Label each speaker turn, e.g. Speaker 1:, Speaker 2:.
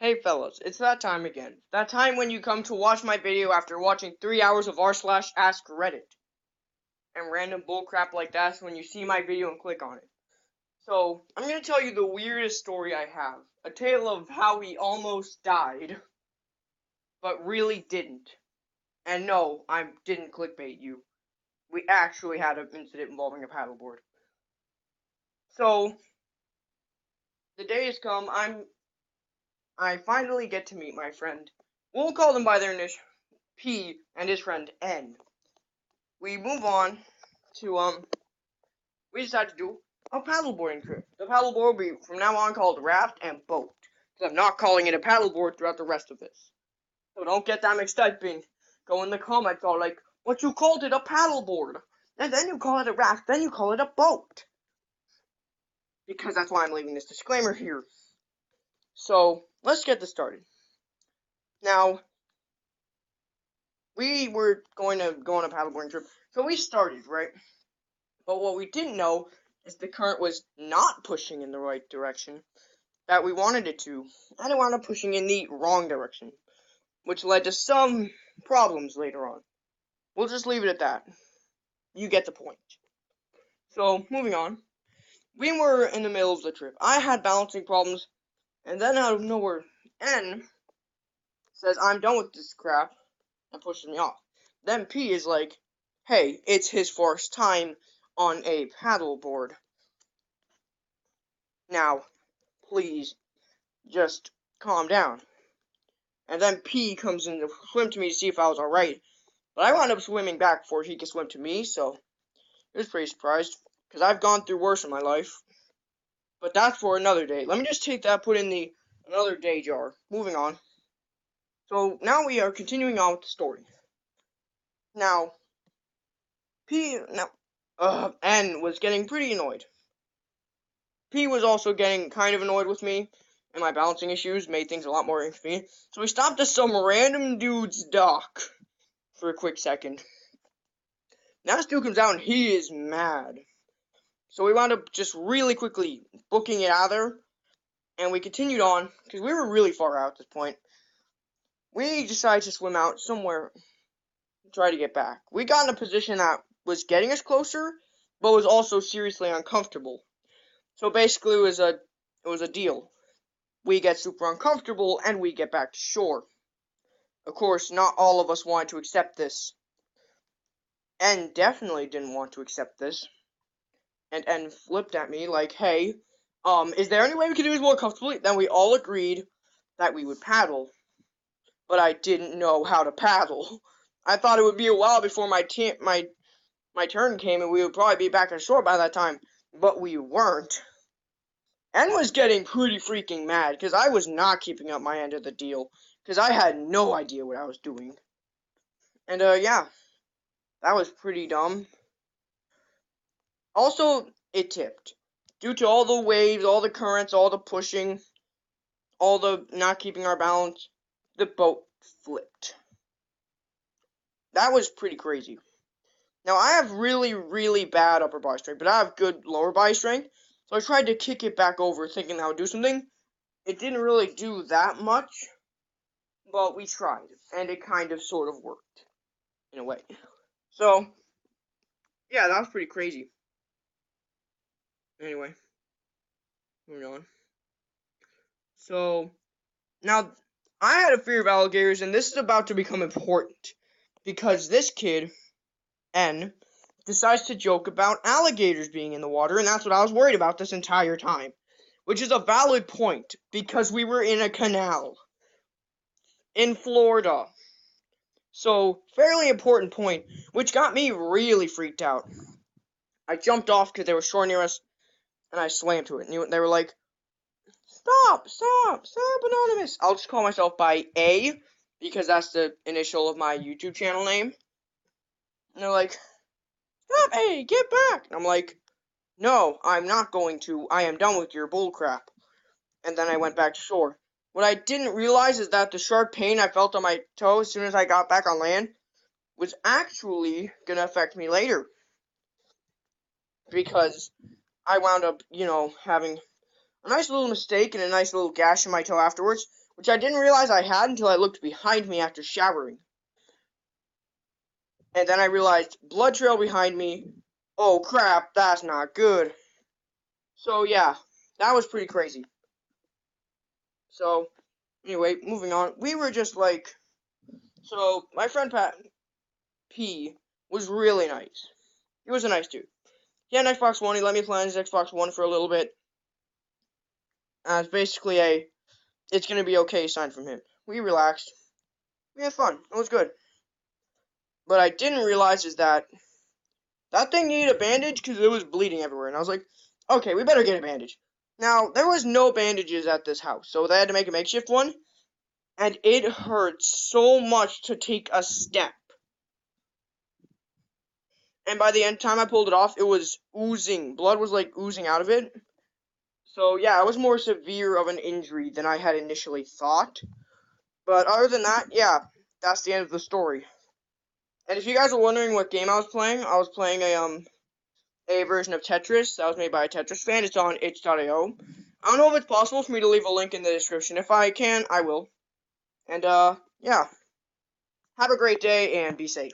Speaker 1: Hey fellas, it's that time again. That time when you come to watch my video after watching 3 hours of r/ask Reddit. And random bullcrap like that's when you see my video and click on it. So, I'm gonna tell you the weirdest story I have. A tale of how we almost died, but really didn't. And no, I didn't clickbait you. We actually had an incident involving a paddleboard. So, the day has come, I finally get to meet my friend. We'll call them by their initial P and his friend N. We move on to we decided to do a paddleboarding trip. The paddleboard will be from now on called raft and boat. Because I'm not calling it a paddleboard throughout the rest of this. So don't get that mixed up and go in the comments all like, what you called it a paddleboard. And then you call it a raft, then you call it a boat. Because that's why I'm leaving this disclaimer here. So let's get this started. Now, we were going to go on a paddleboarding trip. So we started, right? But what we didn't know is the current was not pushing in the right direction that we wanted it to, and it wound up pushing in the wrong direction, which led to some problems later on. We'll just leave it at that. You get the point. So, moving on. We were in the middle of the trip. I had balancing problems, and then out of nowhere, N says, I'm done with this crap, and pushes me off. Then P is like, hey, it's his first time on a paddleboard. Now, please, just calm down. And then P comes in to swim to me to see if I was alright. But I wound up swimming back before he could swim to me, so I was pretty surprised. Because I've gone through worse in my life. But that's for another day. Let me just take that, put in the another day jar. Moving on. So now we are continuing on with the story. Now, N was getting pretty annoyed. P was also getting kind of annoyed with me, and my balancing issues made things a lot more inconvenient. So we stopped at some random dude's dock for a quick second. Now this dude comes out and he is mad. So we wound up just really quickly booking it out of there, and we continued on, because we were really far out at this point. We decided to swim out somewhere to try to get back. We got in a position that was getting us closer, but was also seriously uncomfortable. So basically it was a deal. We get super uncomfortable, and we get back to shore. Of course, not all of us wanted to accept this. N definitely didn't want to accept this. And N flipped at me like, hey, is there any way we could do this more comfortably? Then we all agreed that we would paddle. But I didn't know how to paddle. I thought it would be a while before my turn came, and we would probably be back on shore by that time. But we weren't. N was getting pretty freaking mad, because I was not keeping up my end of the deal. Because I had no idea what I was doing. And, yeah. That was pretty dumb. Also, it tipped. Due to all the waves, all the currents, all the pushing, all the not keeping our balance, the boat flipped. That was pretty crazy. Now, I have really, really bad upper body strength, but I have good lower body strength, so I tried to kick it back over thinking that would do something. It didn't really do that much, but we tried, and it kind of sort of worked, in a way. So, yeah, that was pretty crazy. Anyway, moving on. So, now, I had a fear of alligators, and this is about to become important, because this kid, N, decides to joke about alligators being in the water, and that's what I was worried about this entire time. Which is a valid point, because we were in a canal. In Florida. So, fairly important point, which got me really freaked out. I jumped off because they were shore near us, and I swam to it. And they were like, Stop, Anonymous. I'll just call myself by A, because that's the initial of my YouTube channel name. And they're like, Stop, A, get back. And I'm like, no, I'm not going to. I am done with your bullcrap. And then I went back to shore. What I didn't realize is that the sharp pain I felt on my toe as soon as I got back on land was actually gonna affect me later. Because I wound up, having a nice little mistake and a nice little gash in my toe afterwards, which I didn't realize I had until I looked behind me after showering. And then I realized blood trail behind me. Oh crap, that's not good. So yeah, that was pretty crazy. So anyway, moving on. We were just like, so my friend P was really nice. He was a nice dude. He had an Xbox One. He let me play on his Xbox One for a little bit. It's basically it's gonna be okay sign from him. We relaxed. We had fun. It was good. But I didn't realize is that thing needed a bandage because it was bleeding everywhere. And I was like, okay, we better get a bandage. Now, there was no bandages at this house, so they had to make a makeshift one. And it hurt so much to take a step. And by the time I pulled it off, it was oozing. Blood was like oozing out of it. So yeah, it was more severe of an injury than I had initially thought. But other than that, yeah, that's the end of the story. And if you guys are wondering what game I was playing a version of Tetris that was made by a Tetris fan. It's on itch.io. I don't know if it's possible for me to leave a link in the description. If I can, I will. And yeah. Have a great day and be safe.